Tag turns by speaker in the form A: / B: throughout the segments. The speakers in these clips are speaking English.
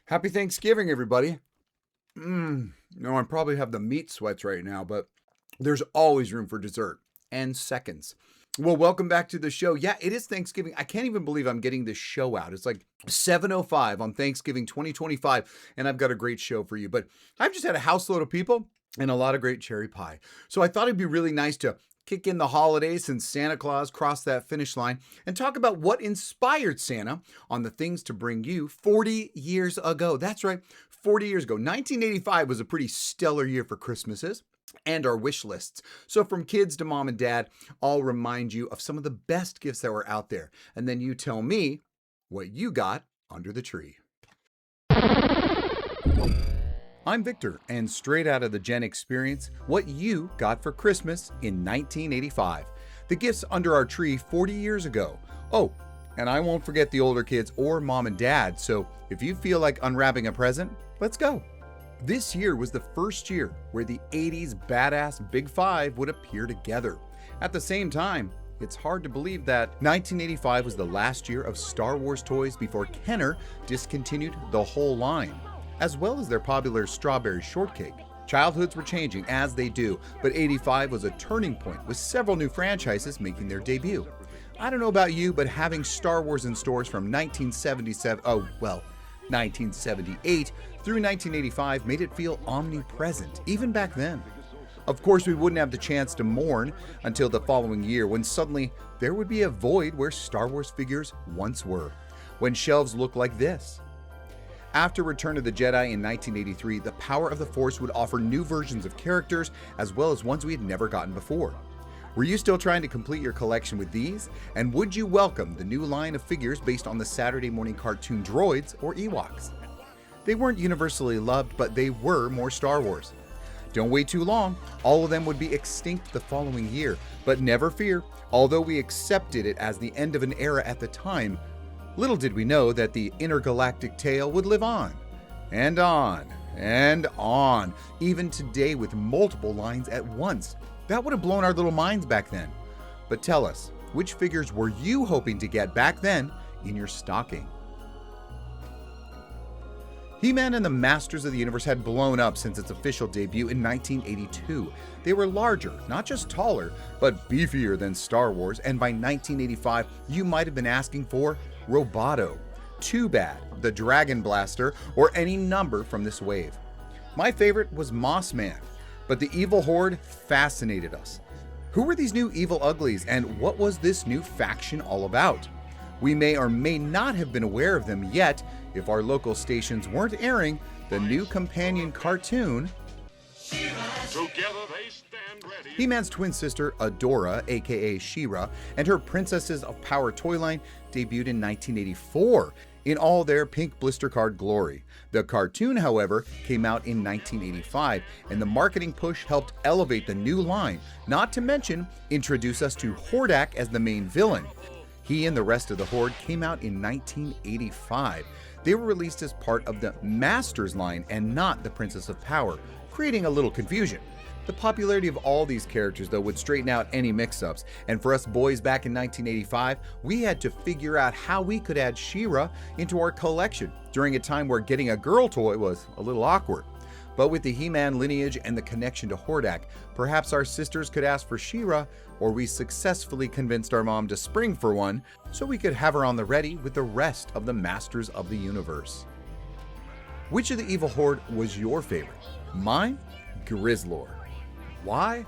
A: Happy Thanksgiving, everybody. No, I probably have the meat sweats right now, but there's always room for dessert and seconds. Well, welcome back to the show. Yeah, it is Thanksgiving. I can't even believe I'm getting this show out. It's like 7:05 on Thanksgiving 2025, and I've got a great show for you. But I've just had a house load of people and a lot of great cherry pie. So I thought it'd be really nice to kick in the holidays since Santa Claus crossed that finish line and talk about what inspired Santa on the things to bring you 40 years ago. That's right, 40 years ago. 1985 was a pretty stellar year for Christmases and our wish lists. So from kids to mom and dad, I'll remind you of some of the best gifts that were out there. And then you tell me what you got under the tree. I'm Victor, and straight out of the Gen Experience, what you got for Christmas in 1985. The gifts under our tree 40 years ago. Oh, and I won't forget the older kids or mom and dad, so if you feel like unwrapping a present, let's go. This year was the first year where the 80s badass Big Five would appear together. At the same time, it's hard to believe that 1985 was the last year of Star Wars toys before Kenner discontinued the whole line, as well as their popular strawberry shortcake. Childhoods were changing, as they do, but 85 was a turning point with several new franchises making their debut. I don't know about you, but having Star Wars in stores from 1978 through 1985 made it feel omnipresent, even back then. Of course, we wouldn't have the chance to mourn until the following year when suddenly there would be a void where Star Wars figures once were, when shelves looked like this. After Return of the Jedi in 1983, the Power of the Force would offer new versions of characters as well as ones we had never gotten before. Were you still trying to complete your collection with these? And would you welcome the new line of figures based on the Saturday morning cartoon droids or Ewoks? They weren't universally loved, but they were more Star Wars. Don't wait too long, all of them would be extinct the following year. But never fear, although we accepted it as the end of an era at the time, little did we know that the intergalactic tale would live on, and on, and on, even today with multiple lines at once. That would have blown our little minds back then. But tell us, which figures were you hoping to get back then in your stocking? He-Man and the Masters of the Universe had blown up since its official debut in 1982. They were larger, not just taller, but beefier than Star Wars, and by 1985, you might have been asking for Roboto, Too Bad, the Dragon Blaster, or any number from this wave. My favorite was Moss Man, but the Evil Horde fascinated us. Who were these new evil uglies, and what was this new faction all about? We may or may not have been aware of them yet if our local stations weren't airing the new companion cartoon, He-Man's twin sister, Adora, aka She-Ra, and her Princesses of Power toy line debuted in 1984 in all their pink blister card glory. The cartoon, however, came out in 1985, and the marketing push helped elevate the new line, not to mention introduce us to Hordak as the main villain. He and the rest of the Horde came out in 1985. They were released as part of the Masters line and not the Princess of Power, creating a little confusion. The popularity of all these characters, though, would straighten out any mix-ups, and for us boys back in 1985, we had to figure out how we could add She-Ra into our collection during a time where getting a girl toy was a little awkward. But with the He-Man lineage and the connection to Hordak, perhaps our sisters could ask for She-Ra, or we successfully convinced our mom to spring for one so we could have her on the ready with the rest of the Masters of the Universe. Which of the Evil Horde was your favorite? Mine? Grizzlor. Why?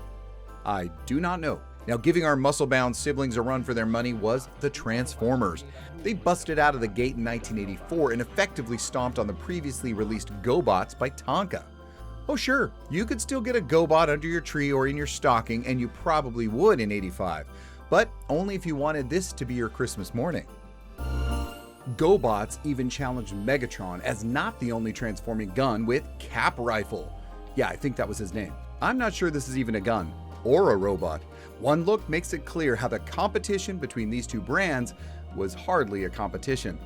A: I do not know. Now, giving our muscle-bound siblings a run for their money was the Transformers. They busted out of the gate in 1984 and effectively stomped on the previously released GoBots by Tonka. Oh sure, you could still get a GoBot under your tree or in your stocking, and you probably would in 85, but only if you wanted this to be your Christmas morning. GoBots even challenged Megatron as not the only transforming gun with Cap Rifle. Yeah, I think that was his name. I'm not sure this is even a gun or a robot. One look makes it clear how the competition between these two brands was hardly a competition.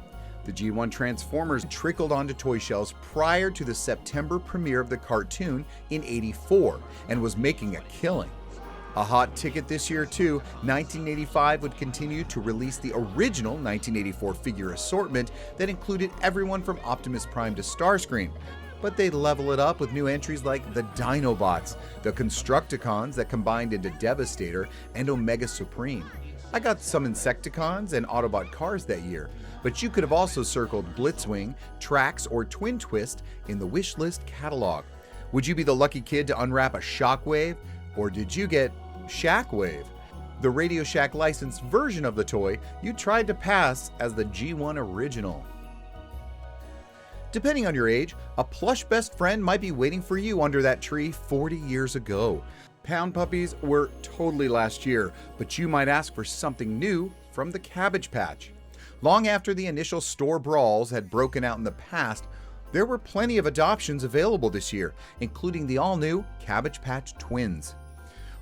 A: The G1 Transformers trickled onto toy shelves prior to the September premiere of the cartoon in '84 and was making a killing. A hot ticket this year too, 1985 would continue to release the original 1984 figure assortment that included everyone from Optimus Prime to Starscream. But they'd level it up with new entries like the Dinobots, the Constructicons that combined into Devastator and Omega Supreme. I got some Insecticons and Autobot cars that year, but you could have also circled Blitzwing, Trax, or Twin Twist in the wish list catalog. Would you be the lucky kid to unwrap a Shockwave, or did you get Shackwave, the Radio Shack licensed version of the toy you tried to pass as the G1 original? Depending on your age, a plush best friend might be waiting for you under that tree 40 years ago. Pound Puppies were totally last year, but you might ask for something new from the Cabbage Patch. Long after the initial store brawls had broken out in the past, there were plenty of adoptions available this year, including the all-new Cabbage Patch Twins.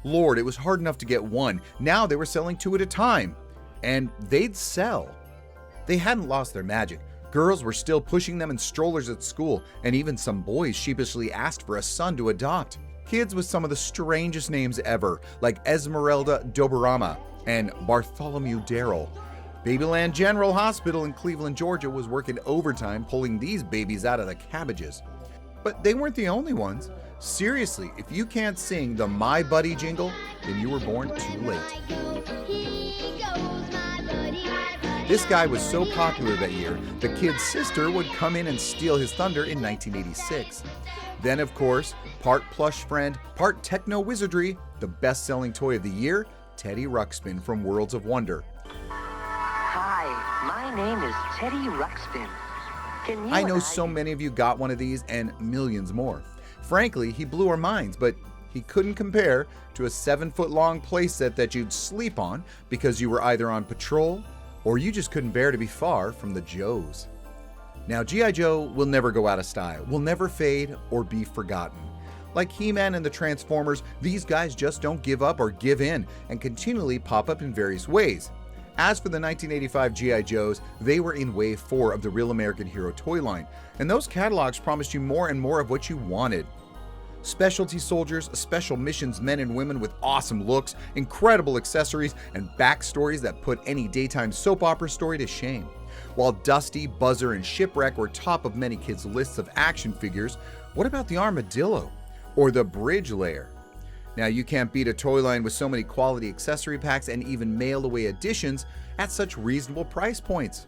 A: Lord, it was hard enough to get one. Now they were selling two at a time. And they'd sell. They hadn't lost their magic. Girls were still pushing them in strollers at school, and even some boys sheepishly asked for a son to adopt. Kids with some of the strangest names ever, like Esmeralda Doberama and Bartholomew Darrell. Babyland General Hospital in Cleveland, Georgia was working overtime pulling these babies out of the cabbages. But they weren't the only ones. Seriously, if you can't sing the My Buddy jingle, then you were born too late. This guy was so popular that year, the kid's sister would come in and steal his thunder in 1986. Then, of course, part plush friend, part techno wizardry, the best-selling toy of the year, Teddy Ruxpin from Worlds of Wonder.
B: Hi, my name is Teddy Ruxpin.
A: I know so many of you got one of these and millions more. Frankly, he blew our minds, but he couldn't compare to a 7-foot-long playset that you'd sleep on because you were either on patrol or you just couldn't bear to be far from the Joes. Now, G.I. Joe will never go out of style, will never fade or be forgotten. Like He-Man and the Transformers, these guys just don't give up or give in and continually pop up in various ways. As for the 1985 G.I. Joes, they were in Wave 4 of the Real American Hero toy line, and those catalogs promised you more and more of what you wanted. Specialty soldiers, special missions men and women with awesome looks, incredible accessories, and backstories that put any daytime soap opera story to shame. While Dusty, Buzzer, and Shipwreck were top of many kids' lists of action figures, what about the Armadillo? Or the Bridge Layer? Now, you can't beat a toy line with so many quality accessory packs and even mail-away editions at such reasonable price points.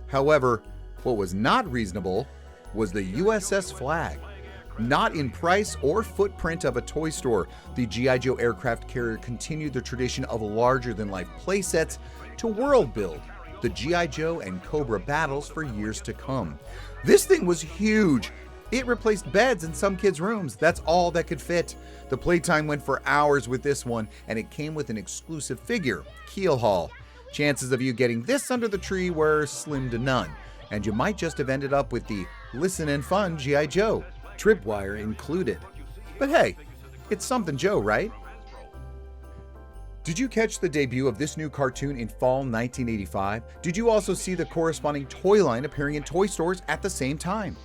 A: However, what was not reasonable was the USS Flag. Not in price or footprint of a toy store, the G.I. Joe aircraft carrier continued the tradition of larger-than-life playsets to world build the G.I. Joe and Cobra battles for years to come. This thing was huge. It replaced beds in some kids' rooms. That's all that could fit. The playtime went for hours with this one, and it came with an exclusive figure, Keel Haul. Chances of you getting this under the tree were slim to none, and you might just have ended up with the Listen and Fun G.I. Joe, tripwire included. But hey, it's something Joe, right? Did you catch the debut of this new cartoon in fall 1985? Did you also see the corresponding toy line appearing in toy stores at the same time?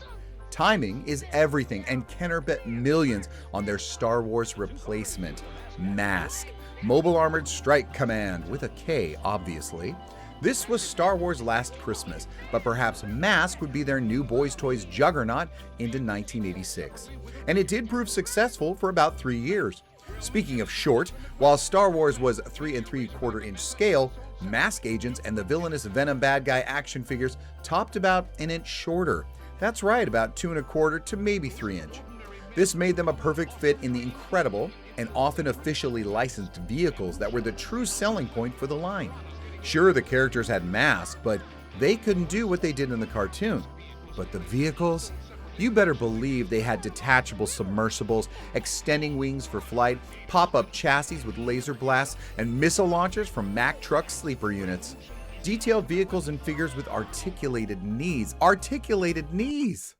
A: Timing is everything, and Kenner bet millions on their Star Wars replacement, Mask. Mobile Armored Strike Command, with a K, obviously. This was Star Wars last Christmas, but perhaps Mask would be their new Boys Toys juggernaut into 1986. And it did prove successful for about 3 years. Speaking of short, while Star Wars was 3 3/4 inch scale, Mask Agents and the villainous Venom bad guy action figures topped about an inch shorter. That's right, about 2 1/4 to maybe 3 inch. This made them a perfect fit in the incredible and often officially licensed vehicles that were the true selling point for the line. Sure, the characters had masks, but they couldn't do what they did in the cartoon. But the vehicles? You better believe they had detachable submersibles, extending wings for flight, pop-up chassis with laser blasts, and missile launchers from Mack truck sleeper units. Detailed vehicles and figures with articulated knees. Articulated knees!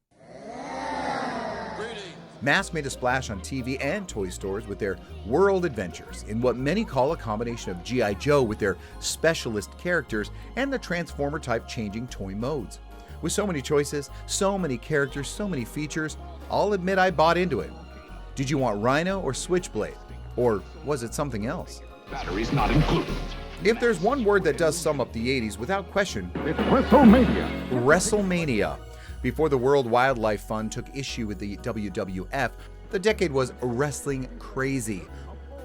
A: Mask made a splash on TV and toy stores with their World Adventures in what many call a combination of G.I. Joe with their specialist characters and the Transformer-type changing toy modes. With so many choices, so many characters, so many features, I'll admit I bought into it. Did you want Rhino or Switchblade? Or was it something else?
C: Batteries not included.
A: If there's one word that does sum up the 80s without question,
C: It's WrestleMania.
A: WrestleMania. Before the World Wildlife Fund took issue with the WWF, the decade was wrestling crazy.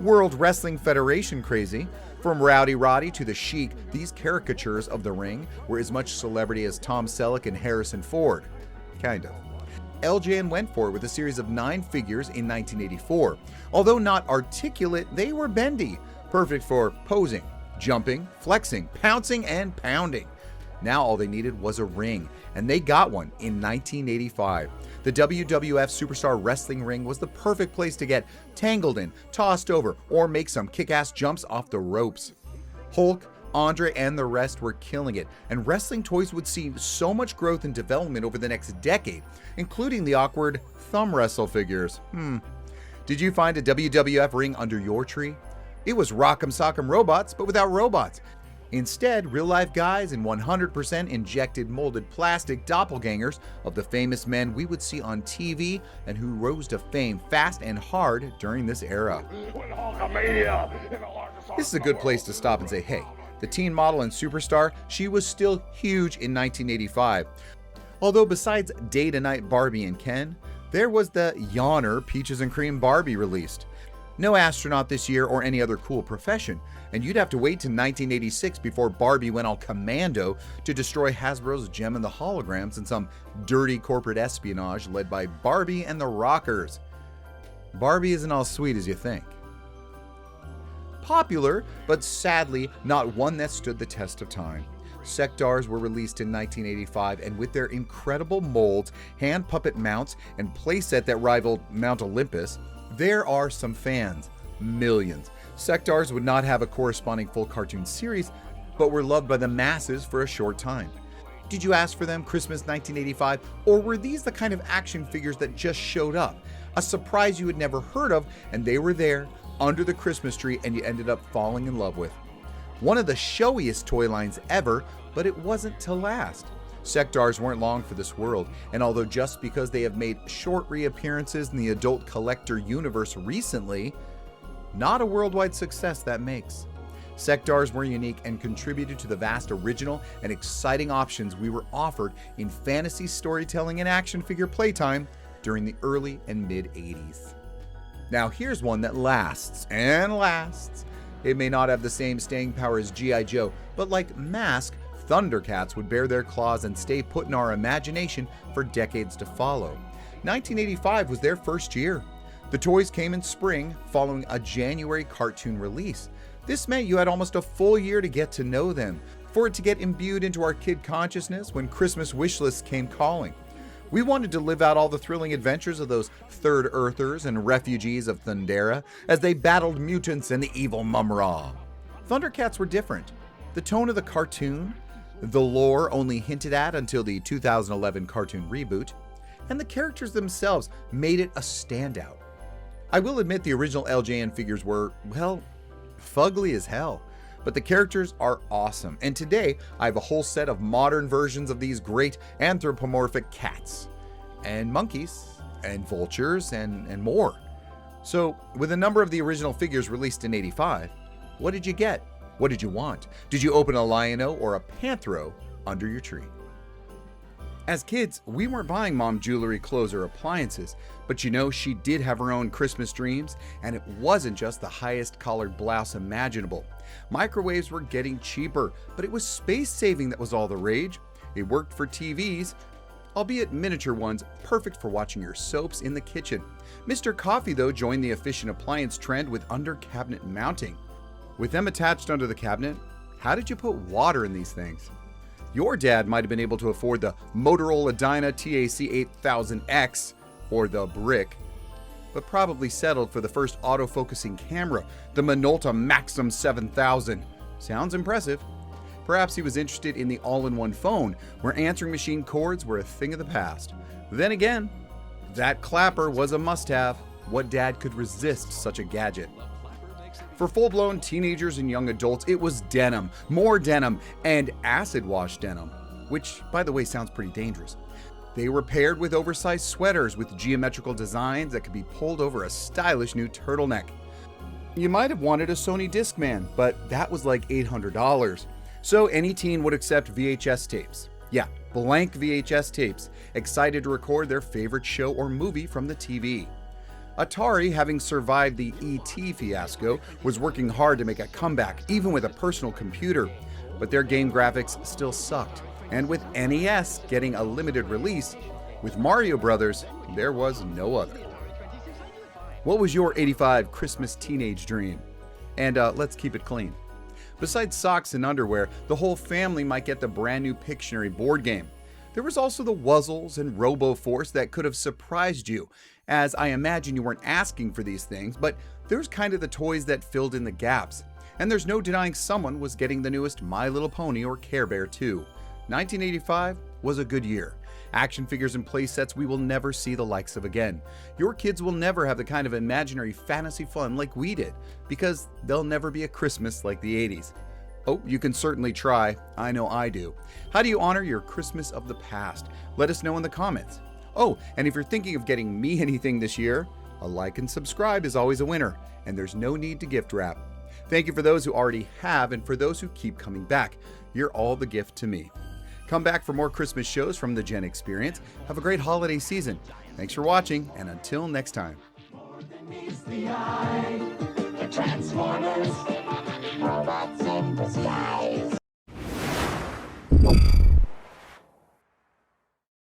A: World Wrestling Federation crazy. From Rowdy Roddy to the Sheik, these caricatures of the ring were as much celebrity as Tom Selleck and Harrison Ford. Kind of. LJN went for it with a series of 9 figures in 1984. Although not articulate, they were bendy, perfect for posing, jumping, flexing, pouncing, and pounding. Now all they needed was a ring, and they got one in 1985. The WWF Superstar Wrestling Ring was the perfect place to get tangled in, tossed over, or make some kick-ass jumps off the ropes. Hulk, Andre, and the rest were killing it, and wrestling toys would see so much growth and development over the next decade, including the awkward thumb wrestle figures. Did you find a WWF ring under your tree? It was Rock'em Sock'em Robots, but without robots. Instead, real-life guys in 100% injected molded plastic doppelgangers of the famous men we would see on TV and who rose to fame fast and hard during this era. This is a good place to stop and say, hey, the teen model and superstar, she was still huge in 1985. Although besides day-to-night Barbie and Ken, there was the yawner Peaches and Cream Barbie released. No astronaut this year or any other cool profession, and you'd have to wait till 1986 before Barbie went all commando to destroy Hasbro's Gem and the Holograms in some dirty corporate espionage led by Barbie and the Rockers. Barbie isn't all sweet as you think. Popular, but sadly not one that stood the test of time. Sectars were released in 1985, and with their incredible molds, hand puppet mounts, and playset that rivaled Mount Olympus, there are some fans, millions. Sectars would not have a corresponding full cartoon series, but were loved by the masses for a short time. Did you ask for them Christmas 1985, or were these the kind of action figures that just showed up? A surprise you had never heard of, and they were there, under the Christmas tree, and you ended up falling in love with. One of the showiest toy lines ever, but it wasn't to last. Sectars weren't long for this world, and although just because they have made short reappearances in the adult collector universe recently, not a worldwide success that makes. Sectars were unique and contributed to the vast original and exciting options we were offered in fantasy storytelling and action figure playtime during the early and mid-80s. Now here's one that lasts and lasts. It may not have the same staying power as G.I. Joe, but like Mask, Thundercats would bear their claws and stay put in our imagination for decades to follow. 1985 was their first year. The toys came in spring, following a January cartoon release. This meant you had almost a full year to get to know them, for it to get imbued into our kid consciousness when Christmas wish lists came calling. We wanted to live out all the thrilling adventures of those Third Earthers and refugees of Thundera as they battled mutants and the evil Mum-Ra. Thundercats were different. The tone of the cartoon, the lore only hinted at until the 2011 cartoon reboot, and the characters themselves made it a standout. I will admit the original LJN figures were, well, fugly as hell, but the characters are awesome, and today I have a whole set of modern versions of these great anthropomorphic cats, and monkeys, and vultures, and more. So, with a number of the original figures released in '85, what did you get? What did you want? Did you open a Lion-O or a Panthro under your tree? As kids, we weren't buying mom jewelry, clothes, or appliances, but you know, she did have her own Christmas dreams, and it wasn't just the highest collared blouse imaginable. Microwaves were getting cheaper, but it was space saving that was all the rage. It worked for TVs, albeit miniature ones, perfect for watching your soaps in the kitchen. Mr. Coffee, though, joined the efficient appliance trend with under-cabinet mounting. With them attached under the cabinet, how did you put water in these things? Your dad might have been able to afford the Motorola Dyna TAC 8000X, or the Brick, but probably settled for the first autofocusing camera, the Minolta Maxim 7000. Sounds impressive. Perhaps he was interested in the all-in-one phone, where answering machine cords were a thing of the past. Then again, that clapper was a must-have. What dad could resist such a gadget? For full-blown teenagers and young adults, it was denim, more denim, and acid wash denim, which, by the way, sounds pretty dangerous. They were paired with oversized sweaters with geometrical designs that could be pulled over a stylish new turtleneck. you might have wanted a Sony Discman, but that was like $800. So any teen would accept VHS tapes. Yeah, blank VHS tapes, excited to record their favorite show or movie from the TV. Atari, having survived the ET fiasco, was working hard to make a comeback, even with a personal computer. But their game graphics still sucked. And with NES getting a limited release, with Mario Brothers, there was no other. What was your '85 Christmas teenage dream? And let's keep it clean. Besides socks and underwear, the whole family might get the brand new Pictionary board game. There was also the Wuzzles and RoboForce that could have surprised you, as I imagine you weren't asking for these things, but there's kind of the toys that filled in the gaps. And there's no denying someone was getting the newest My Little Pony or Care Bear too. 1985 was a good year. Action figures and play sets we will never see the likes of again. Your kids will never have the kind of imaginary fantasy fun like we did, because there'll never be a Christmas like the 80s. Oh, you can certainly try. I know I do. How do you honor your Christmas of the past? Let us know in the comments. Oh, and if you're thinking of getting me anything this year, a like and subscribe is always a winner, and there's no need to gift wrap. Thank you for those who already have, and for those who keep coming back. You're all the gift to me. Come back for more Christmas shows from the Gen Experience. Have a great holiday season. Thanks for watching, and until next time.
D: The Transformers.